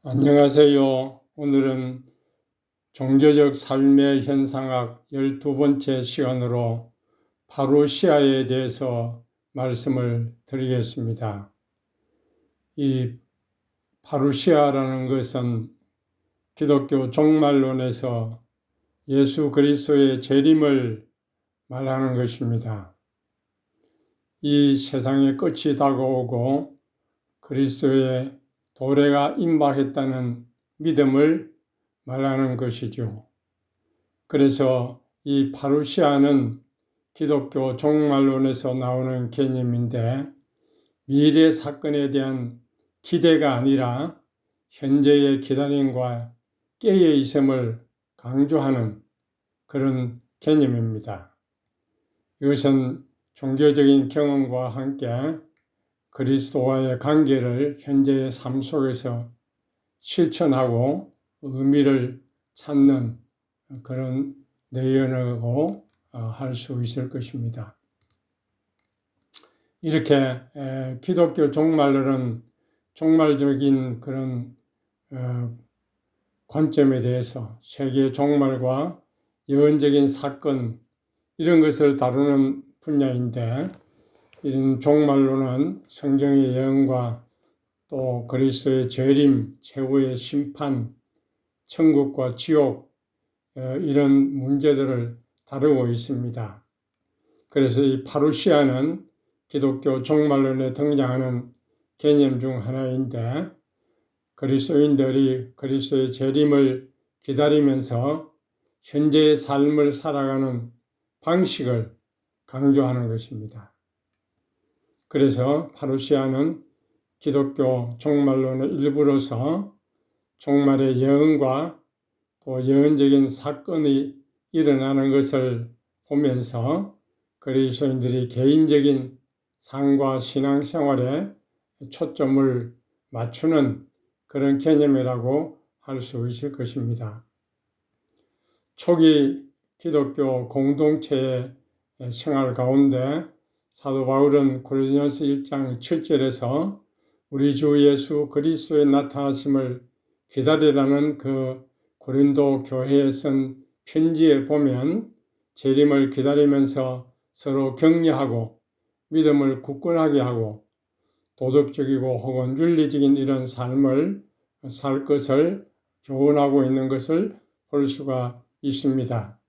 안녕하세요. 오늘은 종교적 삶의 현상학 12번째 시간으로 파루시아에 대해서 말씀을 드리겠습니다. 이 파루시아라는 것은 기독교 종말론에서 예수 그리스도의 재림을 말하는 것입니다. 이 세상의 끝이 다가오고 그리스도의 도래가 임박했다는 믿음을 말하는 것이죠. 그래서 이 파루시아는 기독교 종말론에서 나오는 개념인데 미래 사건에 대한 기대가 아니라 현재의 기다림과 깨어 있음을 강조하는 그런 개념입니다. 이것은 종교적인 경험과 함께 그리스도와의 관계를 현재의 삶 속에서 실천하고 의미를 찾는 그런 내용이라고 할 수 있을 것입니다. 이렇게 기독교 종말론은 종말적인 그런 관점에 대해서 세계 종말과 예언적인 사건 이런 것을 다루는 분야인데 이런 종말론은 성경의 예언과 또 그리스도의 재림, 최후의 심판, 천국과 지옥 이런 문제들을 다루고 있습니다. 그래서 이 파루시아는 기독교 종말론에 등장하는 개념 중 하나인데 그리스도인들이 그리스도의 재림을 기다리면서 현재의 삶을 살아가는 방식을 강조하는 것입니다. 그래서 파루시아는 기독교 종말론의 일부로서 종말의 예언과 또 예언적인 사건이 일어나는 것을 보면서 그리스도인들이 개인적인 삶과 신앙생활에 초점을 맞추는 그런 개념이라고 할 수 있을 것입니다. 초기 기독교 공동체의 생활 가운데 사도 바울은 고린도전서 1장 7절에서 우리 주 예수 그리스도의 나타나심을 기다리라는 그 고린도 교회에 쓴 편지에 보면 재림을 기다리면서 서로 격려하고 믿음을 굳건하게 하고 도덕적이고 혹은 윤리적인 이런 삶을 살 것을 교훈하고 있는 것을 볼 수가 있습니다.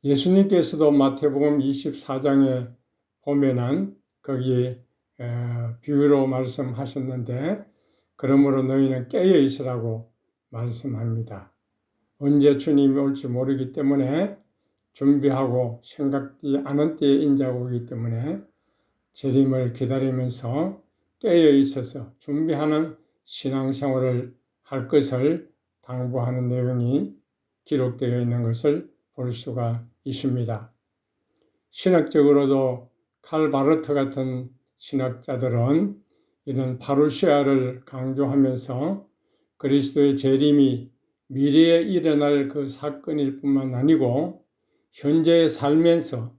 예수님께서도 마태복음 24장에 보면은 거기 비유로 말씀하셨는데 그러므로 너희는 깨어 있으라고 말씀합니다. 언제 주님이 올지 모르기 때문에 준비하고 생각지 않은 때에 인자가 오기 때문에 재림을 기다리면서 깨어 있어서 준비하는 신앙생활을 할 것을 당부하는 내용이 기록되어 있는 것을 볼 수가 있습니다. 신학적으로도 칼 바르트 같은 신학자들은 이런 파루시아를 강조하면서 그리스도의 재림이 미래에 일어날 그 사건일 뿐만 아니고 현재의 삶에서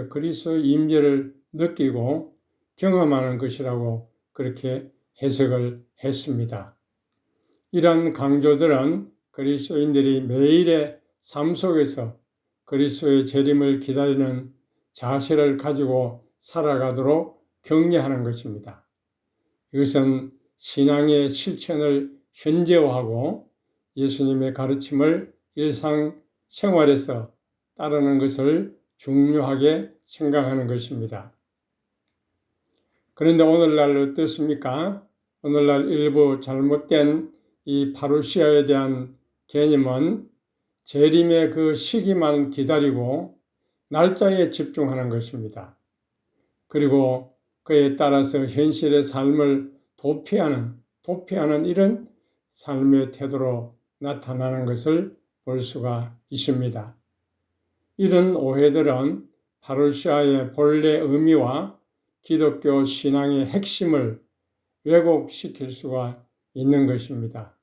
그리스도의 임재를 느끼고 경험하는 것이라고 그렇게 해석을 했습니다. 이런 강조들은 그리스도인들이 매일의 삶 속에서 그리스도의 재림을 기다리는 자세를 가지고 살아가도록 격려하는 것입니다. 이것은 신앙의 실천을 현재화하고 예수님의 가르침을 일상생활에서 따르는 것을 중요하게 생각하는 것입니다. 그런데 오늘날 어떻습니까? 오늘날 일부 잘못된 이 파루시아에 대한 개념은 재림의 그 시기만 기다리고 날짜에 집중하는 것입니다. 그리고 그에 따라서 현실의 삶을 도피하는 이런 삶의 태도로 나타나는 것을 볼 수가 있습니다. 이런 오해들은 파루시아의 본래 의미와 기독교 신앙의 핵심을 왜곡시킬 수가 있는 것입니다.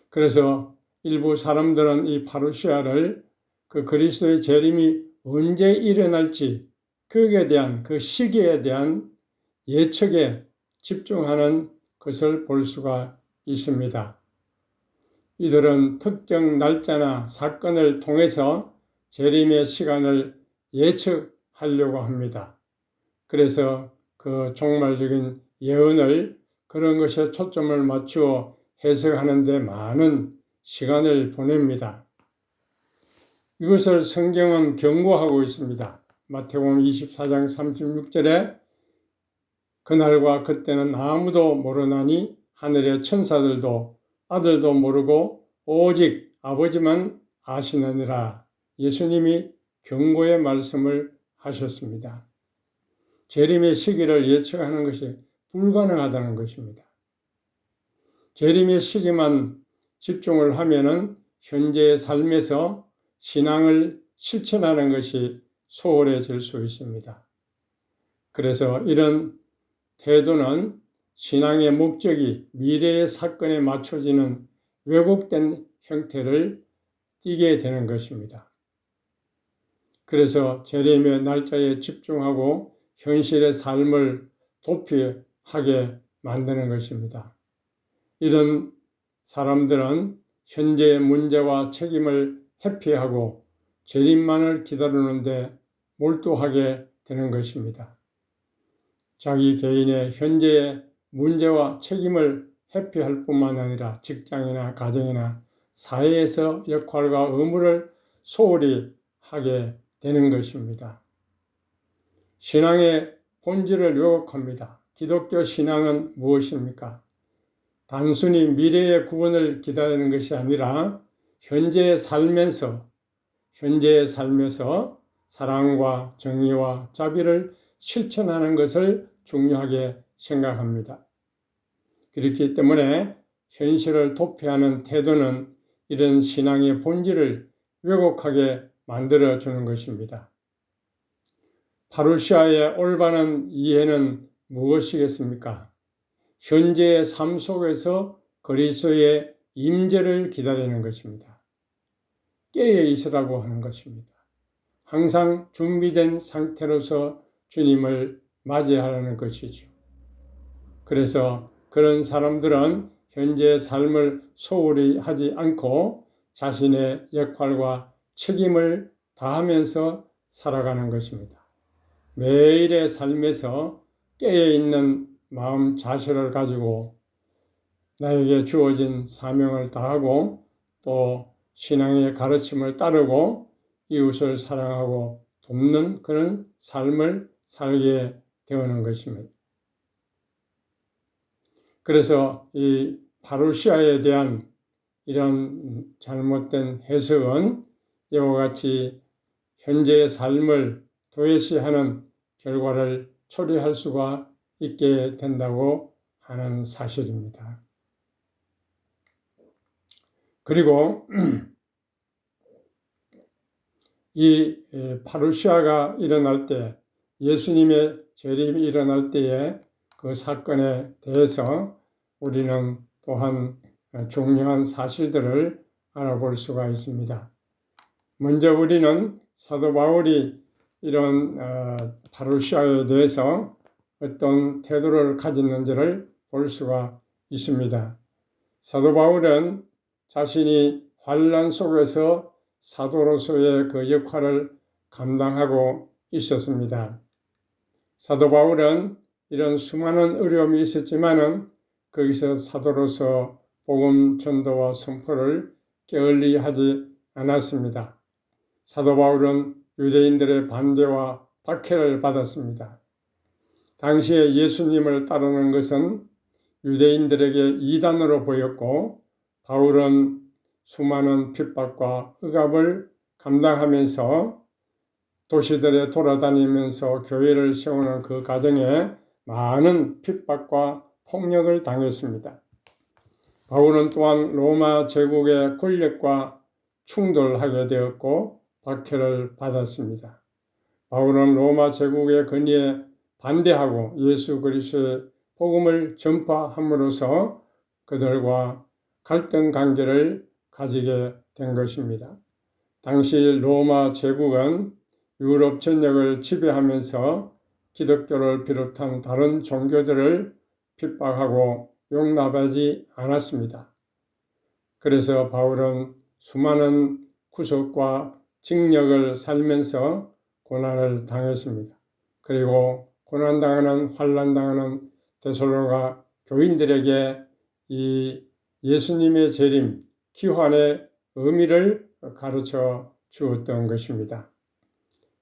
그래서 일부 사람들은 이 파루시아를 그 그리스도의 재림이 언제 일어날지 거기에 대한 그 시기에 대한 예측에 집중하는 것을 볼 수가 있습니다. 이들은 특정 날짜나 사건을 통해서 재림의 시간을 예측하려고 합니다. 그래서 그 종말적인 예언을 그런 것에 초점을 맞추어 해석하는 데 많은 시간을 보냅니다. 이것을 성경은 경고하고 있습니다. 마태복음 24장 36절에 그날과 그때는 아무도 모르나니 하늘의 천사들도 아들도 모르고 오직 아버지만 아시느니라. 예수님이 경고의 말씀을 하셨습니다. 재림의 시기를 예측하는 것이 불가능하다는 것입니다. 재림의 시기만 집중을 하면은 현재의 삶에서 신앙을 실천하는 것이 소홀해질 수 있습니다. 그래서 이런 태도는 신앙의 목적이 미래의 사건에 맞춰지는 왜곡된 형태를 띠게 되는 것입니다. 그래서 재림의 날짜에 집중하고 현실의 삶을 도피하게 만드는 것입니다. 이런 사람들은 현재의 문제와 책임을 회피하고 재림만을 기다리는데 몰두하게 되는 것입니다. 자기 개인의 현재의 문제와 책임을 회피할 뿐만 아니라 직장이나 가정이나 사회에서 역할과 의무를 소홀히 하게 되는 것입니다. 신앙의 본질을 왜곡합니다. 기독교 신앙은 무엇입니까? 단순히 미래의 구원을 기다리는 것이 아니라 현재에 살면서 사랑과 정의와 자비를 실천하는 것을 중요하게 생각합니다. 그렇기 때문에 현실을 도피하는 태도는 이런 신앙의 본질을 왜곡하게 만들어주는 것입니다. 파루시아의 올바른 이해는 무엇이겠습니까? 현재의 삶 속에서 그리스도의 임재를 기다리는 것입니다. 깨어 있으라고 하는 것입니다. 항상 준비된 상태로서 주님을 맞이하라는 것이죠. 그래서 그런 사람들은 현재의 삶을 소홀히 하지 않고 자신의 역할과 책임을 다하면서 살아가는 것입니다. 매일의 삶에서 깨어있는 마음 자세를 가지고 나에게 주어진 사명을 다하고 또 신앙의 가르침을 따르고 이웃을 사랑하고 돕는 그런 삶을 살게 되는 것입니다. 그래서 이 파루시아에 대한 이런 잘못된 해석은 이와 같이 현재의 삶을 도외시하는 결과를 초래할 수가 있게 된다고 하는 사실입니다. 그리고 이 파루시아가 일어날 때, 예수님의 재림이 일어날 때의 그 사건에 대해서 우리는 또한 중요한 사실들을 알아볼 수가 있습니다. 먼저 우리는 사도 바울이 이런 파루시아에 대해서 어떤 태도를 가졌는지를 볼 수가 있습니다. 사도 바울은 자신이 환난 속에서 사도로서의 그 역할을 감당하고 있었습니다. 사도 바울은 이런 수많은 어려움이 있었지만은 거기서 사도로서 복음 전도와 선포를 게을리 하지 않았습니다. 사도 바울은 유대인들의 반대와 박해를 받았습니다. 당시에 예수님을 따르는 것은 유대인들에게 이단으로 보였고 바울은 수많은 핍박과 억압을 감당하면서 도시들에 돌아다니면서 교회를 세우는 그 과정에 많은 핍박과 폭력을 당했습니다. 바울은 또한 로마 제국의 권력과 충돌하게 되었고 박해를 받았습니다. 바울은 로마 제국의 권위에 반대하고 예수 그리스도의 복음을 전파함으로써 그들과 갈등 관계를 가지게 된 것입니다. 당시 로마 제국은 유럽 전역을 지배하면서 기독교를 비롯한 다른 종교들을 핍박하고 용납하지 않았습니다. 그래서 바울은 수많은 구속과 징역을 살면서 고난을 당했습니다. 그리고 고난당하는 환난당하는 데살로니가 교인들에게 이 예수님의 재림, 귀환의 의미를 가르쳐 주었던 것입니다.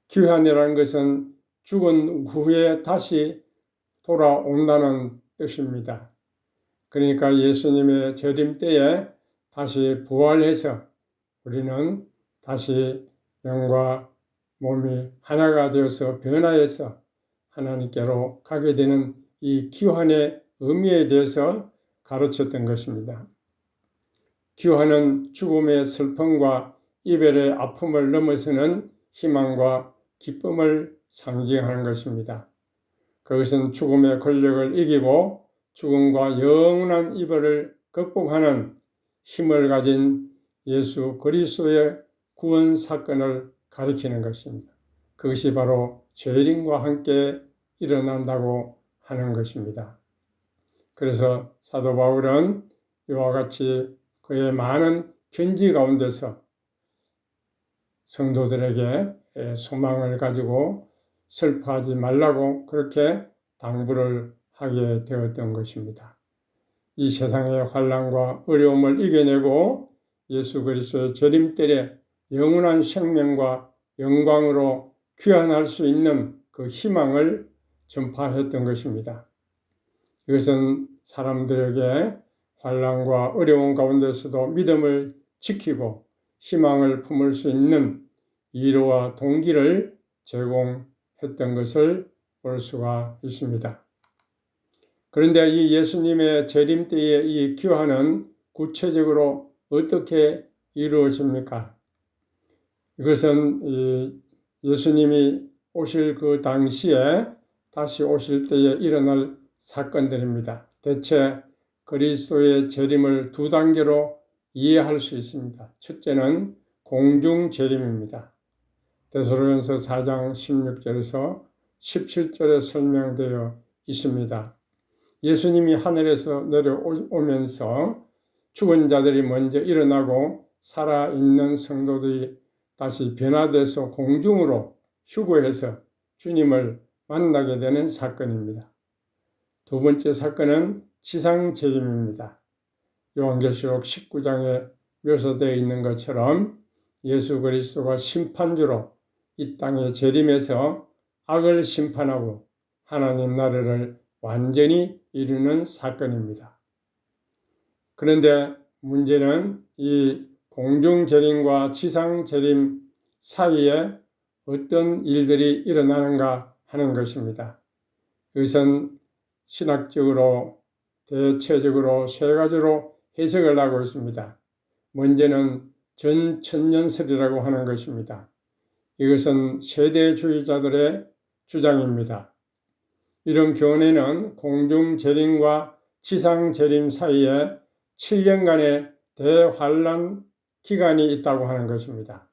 귀환이라는 것은 죽은 후에 다시 돌아온다는 뜻입니다. 그러니까 예수님의 재림 때에 다시 부활해서 우리는 다시 영과 몸이 하나가 되어서 변화해서 하나님께로 가게 되는 이 귀환의 의미에 대해서 가르쳤던 것입니다. 귀환은 죽음의 슬픔과 이별의 아픔을 넘어서는 희망과 기쁨을 상징하는 것입니다. 그것은 죽음의 권력을 이기고 죽음과 영원한 이별을 극복하는 힘을 가진 예수 그리스도의 구원 사건을 가리키는 것입니다. 그것이 바로 재림과 함께 일어난다고 하는 것입니다. 그래서 사도 바울은 이와 같이 그의 많은 편지 가운데서 성도들에게 소망을 가지고 슬퍼하지 말라고 그렇게 당부를 하게 되었던 것입니다. 이 세상의 환난과 어려움을 이겨내고 예수 그리스도의 재림 때에 영원한 생명과 영광으로 귀환할 수 있는 그 희망을 전파했던 것입니다. 이것은 사람들에게 환난과 어려움 가운데서도 믿음을 지키고 희망을 품을 수 있는 위로와 동기를 제공했던 것을 볼 수가 있습니다. 그런데 이 예수님의 재림 때의 이 귀환은 구체적으로 어떻게 이루어집니까? 이것은 예수님이 오실 그 당시에 다시 오실 때에 일어날 사건들입니다. 대체 그리스도의 재림을 두 단계로 이해할 수 있습니다. 첫째는 공중 재림입니다. 데살로니가서 4장 16절에서 17절에 설명되어 있습니다. 예수님이 하늘에서 내려오면서 죽은 자들이 먼저 일어나고 살아있는 성도들이 다시 변화돼서 공중으로 휴거해서 주님을 만나게 되는 사건입니다. 두 번째 사건은 지상재림입니다. 요한계시록 19장에 묘사되어 있는 것처럼 예수 그리스도가 심판주로 이 땅에 재림해서 악을 심판하고 하나님 나라를 완전히 이루는 사건입니다. 그런데 문제는 이 공중재림과 지상재림 사이에 어떤 일들이 일어나는가 하는 것입니다. 이것은 신학적으로 대체적으로 세 가지로 해석을 하고 있습니다. 먼저는 전천년설이라고 하는 것입니다. 이것은 세대주의자들의 주장입니다. 이런 견해는 공중재림과 지상재림 사이에 7년간의 대환란 기간이 있다고 하는 것입니다.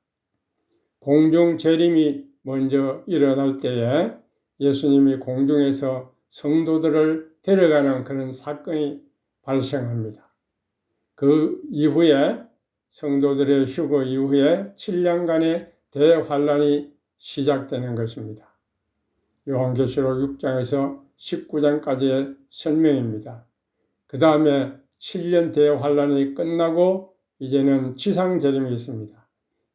공중재림이 먼저 일어날 때에 예수님이 공중에서 성도들을 데려가는 그런 사건이 발생합니다. 그 이후에 성도들의 휴거 이후에 7년간의 대환란이 시작되는 것입니다. 요한계시록 6장에서 19장까지의 설명입니다. 그 다음에 7년 대환란이 끝나고 이제는 지상재림이 있습니다.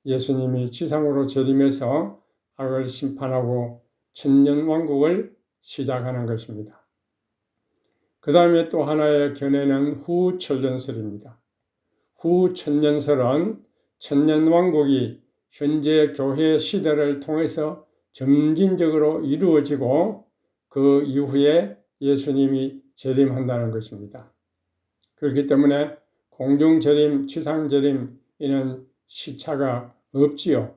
예수님이 지상으로 재림해서 악을 심판하고 천년왕국을 시작하는 것입니다. 그 다음에 또 하나의 견해는 후천년설입니다. 후천년설은 천년왕국이 현재 교회 시대를 통해서 점진적으로 이루어지고 그 이후에 예수님이 재림한다는 것입니다. 그렇기 때문에 공중재림, 지상재림 이는 시차가 없지요.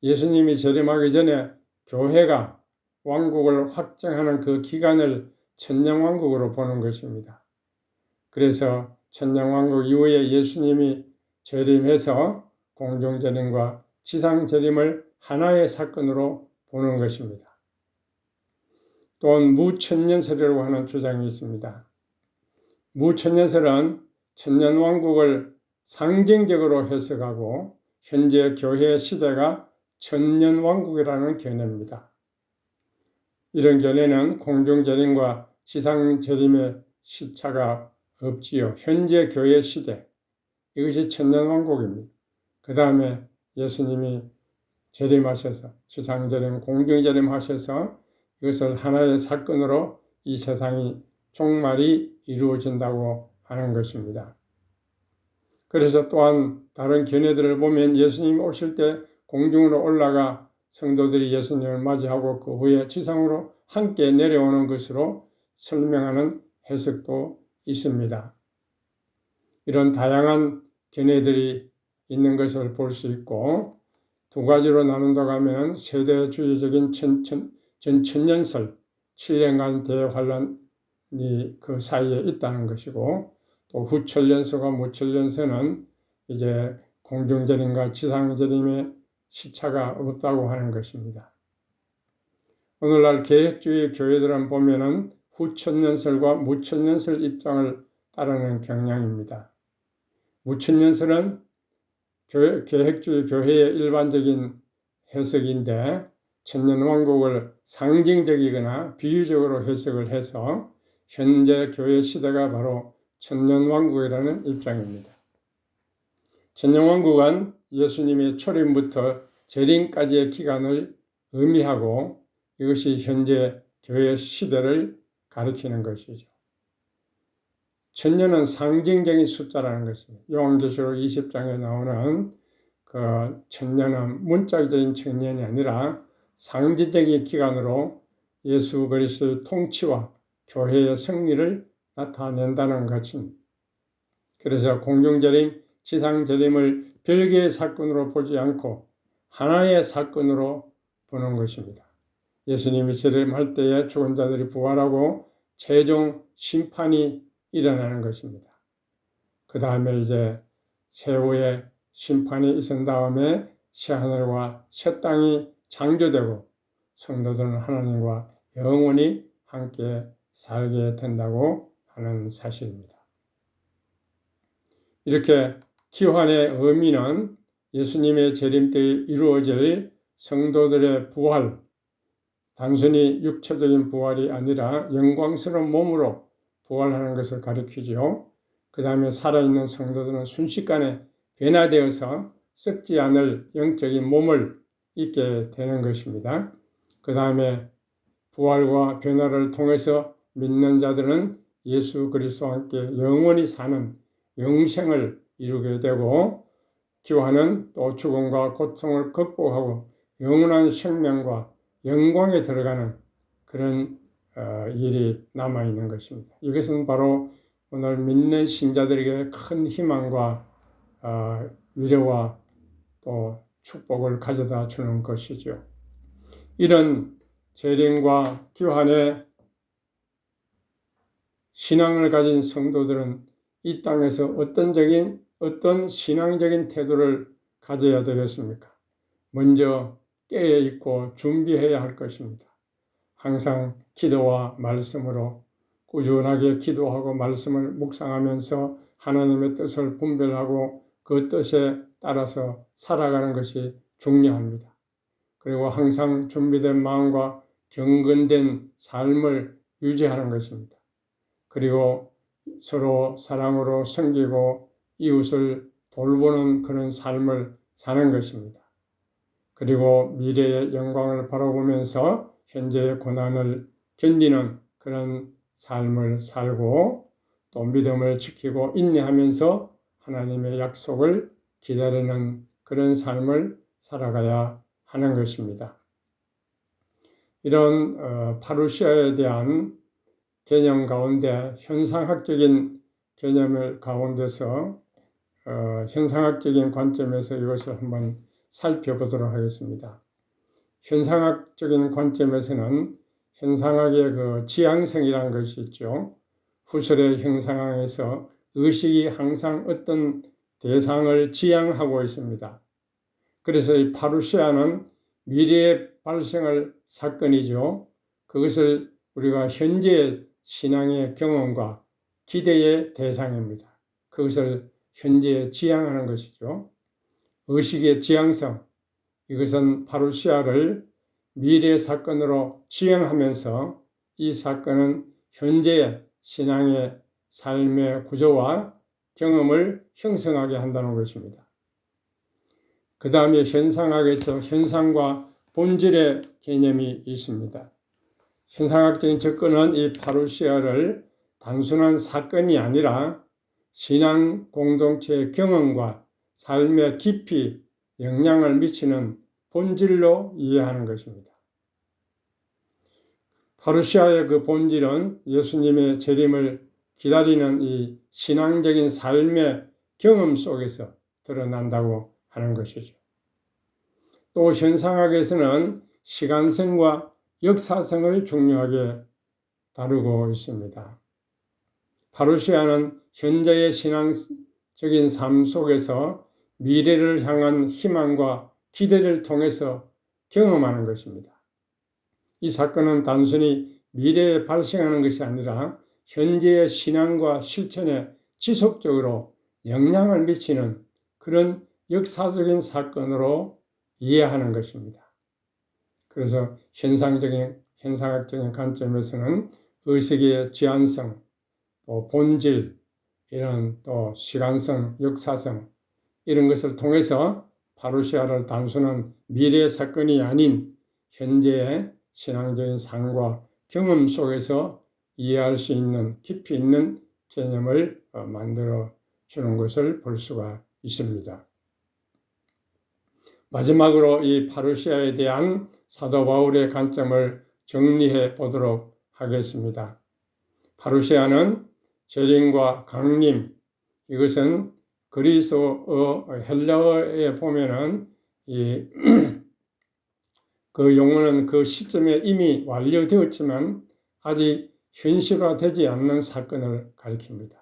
예수님이 재림하기 전에 교회가 왕국을 확장하는 그 기간을 천년왕국으로 보는 것입니다. 그래서 천년왕국 이후에 예수님이 재림해서 공중재림과 지상재림을 하나의 사건으로 보는 것입니다. 또한 무천년설이라고 하는 주장이 있습니다. 무천년설은 천년왕국을 상징적으로 해석하고 현재 교회 시대가 천년왕국이라는 개념입니다. 이런 견해는 공중재림과 지상재림의 시차가 없지요. 현재 교회 시대, 이것이 천년왕국입니다. 그 다음에 예수님이 재림하셔서 지상재림, 공중재림 하셔서 이것을 하나의 사건으로 이 세상이 종말이 이루어진다고 하는 것입니다. 그래서 또한 다른 견해들을 보면 예수님이 오실 때 공중으로 올라가 성도들이 예수님을 맞이하고 그 후에 지상으로 함께 내려오는 것으로 설명하는 해석도 있습니다. 이런 다양한 견해들이 있는 것을 볼 수 있고, 두 가지로 나눈다고 하면 세대주의적인 전천년설, 7년간 대환란이 그 사이에 있다는 것이고, 또 후천년설과 무천년설은 이제 공중재림과 지상재림의 시차가 없다고 하는 것입니다. 오늘날 계획주의 교회들은 보면은 후천년설과 무천년설 입장을 따르는 경향입니다. 무천년설은 계획주의 교회의 일반적인 해석인데 천년왕국을 상징적이거나 비유적으로 해석을 해서 현재 교회 시대가 바로 천년왕국이라는 입장입니다. 천년왕국은 예수님의 초림부터 재림까지의 기간을 의미하고 이것이 현재 교회 시대를 가리키는 것이죠. 천년은 상징적인 숫자라는 것입니다. 요한계시록 20장에 나오는 그 천년은 문자적인 천년이 아니라 상징적인 기간으로 예수 그리스도의 통치와 교회의 승리를 나타낸다는 것입니다. 그래서 공중재림, 지상재림을 별개의 사건으로 보지 않고 하나의 사건으로 보는 것입니다. 예수님이 재림할 때에 죽은 자들이 부활하고 최종 심판이 일어나는 것입니다. 그 다음에 이제 최후의 심판이 있은 다음에 새하늘과 새 땅이 창조되고 성도들은 하나님과 영원히 함께 살게 된다고 하는 사실입니다. 이렇게 기환의 의미는 예수님의 재림 때 이루어질 성도들의 부활, 단순히 육체적인 부활이 아니라 영광스러운 몸으로 부활하는 것을 가리키죠. 그 다음에 살아있는 성도들은 순식간에 변화되어서 썩지 않을 영적인 몸을 입게 되는 것입니다. 그 다음에 부활과 변화를 통해서 믿는 자들은 예수 그리스도와 함께 영원히 사는 영생을 이루게 되고, 기환은 또 죽음과 고통을 극복하고 영원한 생명과 영광에 들어가는 그런 일이 남아있는 것입니다. 이것은 바로 오늘 믿는 신자들에게 큰 희망과 위로와 또 축복을 가져다 주는 것이죠. 이런 재림과 기환의 신앙을 가진 성도들은 이 땅에서 어떤 신앙적인 태도를 가져야 되겠습니까? 먼저 깨어 있고 준비해야 할 것입니다. 항상 기도와 말씀으로 꾸준하게 기도하고 말씀을 묵상하면서 하나님의 뜻을 분별하고 그 뜻에 따라서 살아가는 것이 중요합니다. 그리고 항상 준비된 마음과 경건된 삶을 유지하는 것입니다. 그리고 서로 사랑으로 섬기고 이웃을 돌보는 그런 삶을 사는 것입니다. 그리고 미래의 영광을 바라보면서 현재의 고난을 견디는 그런 삶을 살고 또 믿음을 지키고 인내하면서 하나님의 약속을 기다리는 그런 삶을 살아가야 하는 것입니다. 이런 파루시아에 대한 개념 가운데 현상학적인 개념을 가운데서 현상학적인 관점에서 이것을 한번 살펴보도록 하겠습니다. 현상학적인 관점에서는 현상학의 그 지향성이라는 것이 있죠. 후설의 현상학에서 의식이 항상 어떤 대상을 지향하고 있습니다. 그래서 이 파루시아는 미래에 발생할 사건이죠. 그것을 우리가 현재의 신앙의 경험과 기대의 대상입니다. 그것을 현재에 지향하는 것이죠. 의식의 지향성, 이것은 파루시아를 미래 사건으로 지향하면서 이 사건은 현재의 신앙의 삶의 구조와 경험을 형성하게 한다는 것입니다. 그 다음에 현상학에서 현상과 본질의 개념이 있습니다. 현상학적인 접근은 이 파루시아를 단순한 사건이 아니라 신앙 공동체의 경험과 삶에 깊이 영향을 미치는 본질로 이해하는 것입니다. 파루시아의 그 본질은 예수님의 재림을 기다리는 이 신앙적인 삶의 경험 속에서 드러난다고 하는 것이죠. 또 현상학에서는 시간성과 역사성을 중요하게 다루고 있습니다. 파루시아는 현재의 신앙적인 삶 속에서 미래를 향한 희망과 기대를 통해서 경험하는 것입니다. 이 사건은 단순히 미래에 발생하는 것이 아니라 현재의 신앙과 실천에 지속적으로 영향을 미치는 그런 역사적인 사건으로 이해하는 것입니다. 그래서 현상학적인 관점에서는 의식의 지안성, 또 본질, 이런 또 시간성, 역사성 이런 것을 통해서 파루시아를 단순한 미래 사건이 아닌 현재의 신앙적인 삶과 경험 속에서 이해할 수 있는 깊이 있는 개념을 만들어 주는 것을 볼 수가 있습니다. 마지막으로 이 파루시아에 대한 사도 바울의 관점을 정리해 보도록 하겠습니다. 파루시아는 재림과 강림, 이것은 그리스어 헬라어에 보면은 그 용어는 그 시점에 이미 완료되었지만 아직 현실화되지 않는 사건을 가리킵니다.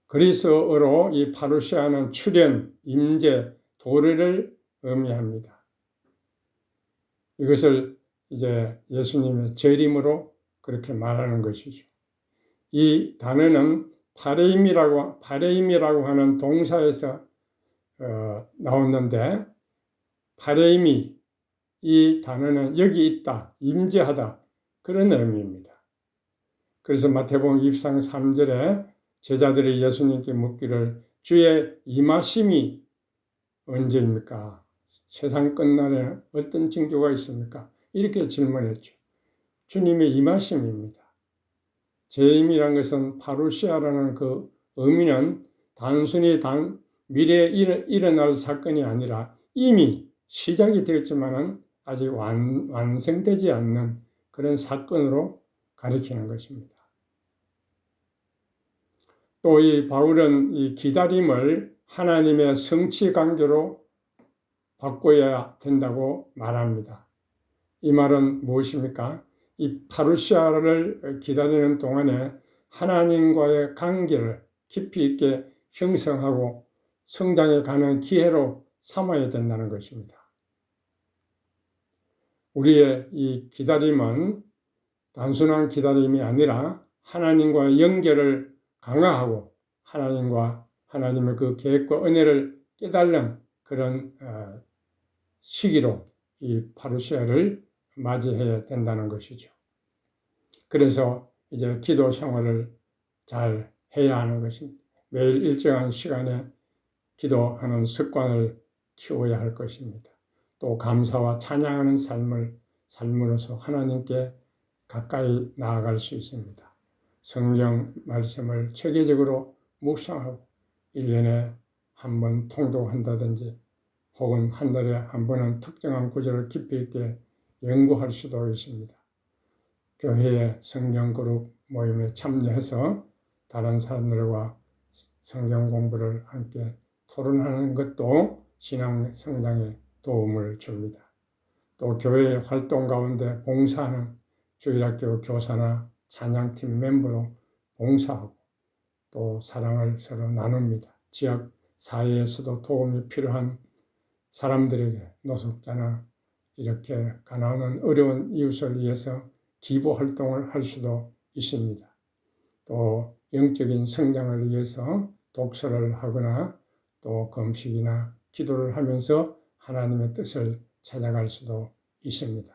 그리스어로 이 파루시아는 출현, 임재, 도래를 의미합니다. 이것을 이제 예수님의 재림으로 그렇게 말하는 것이죠. 이 단어는 파레임이라고 하는 동사에서 나왔는데, 파레임이 이 단어는 여기 있다, 임재하다 그런 의미입니다. 그래서 마태복음 23장 3절에 제자들이 예수님께 묻기를 주의 임하심이 언제입니까? 세상 끝날에 어떤 징조가 있습니까? 이렇게 질문했죠. 주님의 임하심입니다. 재림이라는 것은 파루시아라는 그 의미는 단순히 미래에 일어날 사건이 아니라 이미 시작이 되었지만은 아직 완성되지 않는 그런 사건으로 가리키는 것입니다. 또 이 바울은 이 기다림을 하나님의 성취 강조로 바꿔야 된다고 말합니다. 이 말은 무엇입니까? 이 파루시아를 기다리는 동안에 하나님과의 관계를 깊이 있게 형성하고 성장해 가는 기회로 삼아야 된다는 것입니다. 우리의 이 기다림은 단순한 기다림이 아니라 하나님과의 연결을 강화하고 하나님의 그 계획과 은혜를 깨달는 그런 시기로 이 파루시아를 맞이해야 된다는 것이죠. 그래서 이제 기도 생활을 잘 해야 하는 것입니다. 매일 일정한 시간에 기도하는 습관을 키워야 할 것입니다. 또 감사와 찬양하는 삶으로서 하나님께 가까이 나아갈 수 있습니다. 성경 말씀을 체계적으로 묵상하고 1년에 한 번 통독한다든지 혹은 한 달에 한 번은 특정한 구절을 깊이 있게 연구할 수도 있습니다. 교회의 성경 그룹 모임에 참여해서 다른 사람들과 성경 공부를 함께 토론하는 것도 신앙 성장에 도움을 줍니다. 또 교회의 활동 가운데 봉사하는 주일학교 교사나 찬양팀 멤버로 봉사하고 또 사랑을 서로 나눕니다. 지역 사회에서도 도움이 필요한 사람들에게 노숙자나 이렇게 가난한 어려운 이웃을 위해서 기부 활동을 할 수도 있습니다. 또 영적인 성장을 위해서 독서를 하거나 또 금식이나 기도를 하면서 하나님의 뜻을 찾아갈 수도 있습니다.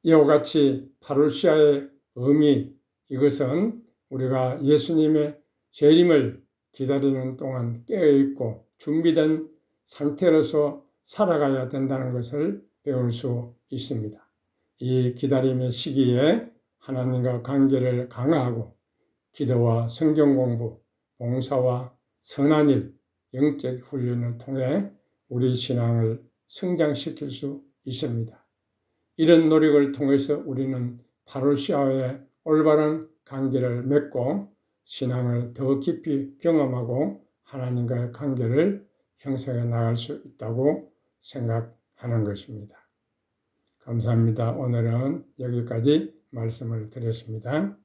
이와 같이 파루시아의 의미, 이것은 우리가 예수님의 재림을 기다리는 동안 깨어있고 준비된 상태로서 살아가야 된다는 것을 배울 수 있습니다. 이 기다림의 시기에 하나님과 관계를 강화하고 기도와 성경 공부, 봉사와 선한 일, 영적 훈련을 통해 우리 신앙을 성장시킬 수 있습니다. 이런 노력을 통해서 우리는 파루시아와의 올바른 관계를 맺고 신앙을 더 깊이 경험하고 하나님과의 관계를 형성해 나갈 수 있다고 생각하는 것입니다. 감사합니다. 오늘은 여기까지 말씀을 드렸습니다.